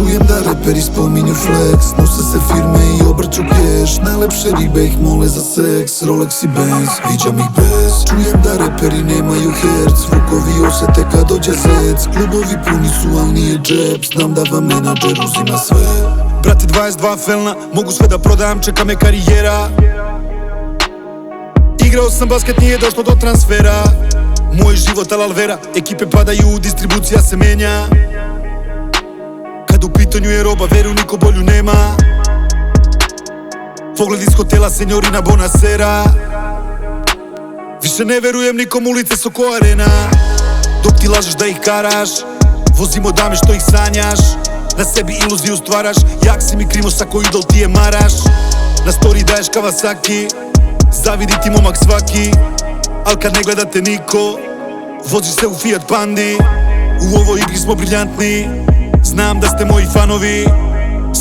Čujem da reperi spominju flex, nose se firme i obrću keš. Najlepše ribe ih mole za seks, Rolex i Benz, viđam ih bez. Čujem da reperi nemaju herc, zvukovi osete kad dođe zec. Klubovi puni su, al nije džep, znam da vam menadžer uzima sve. Brate 22 felna, mogu sve da prodam, čeka me karijera. Igrao sam basket, nije došlo do transfera. Moj život al alvera, ekipe padaju, distribucija se menja. Kad u pitanju je roba, veru niko bolju nema. Pogled iz hotela, senjorina Bonasera. Više ne verujem nikom, ulice su ko arena. Dok ti lažeš da ih karaš, vozimo dame što ih sanjaš. Na sebi iluziju stvaraš, jak si mi krimosa ko idol ti je maraš. Na story daješ Kawasaki, zavidi ti momak svaki. Al kad ne gledate niko, voziš se u Fiat Pandi. U ovoj igri smo briljantni, znam da ste moji fanovi.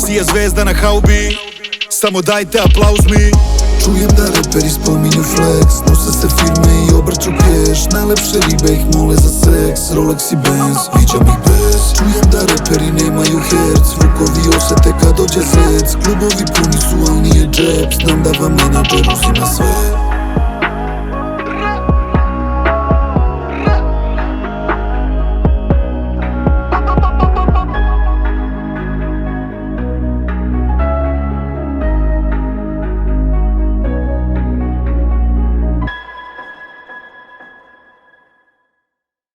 Sija zvezda na haubi, samo dajte aplauz mi. Čujem da reperi spominju flex, nose se firme i obrću keš. Najlepše ribe ih mole za seks, Rolex i Benz, viđam ih bez. Čujem da reperi nemaju herc, zvukovi osete kad dođe zec. Klubovi puni su, al nije džep, znam da vam menadžer uzima sve.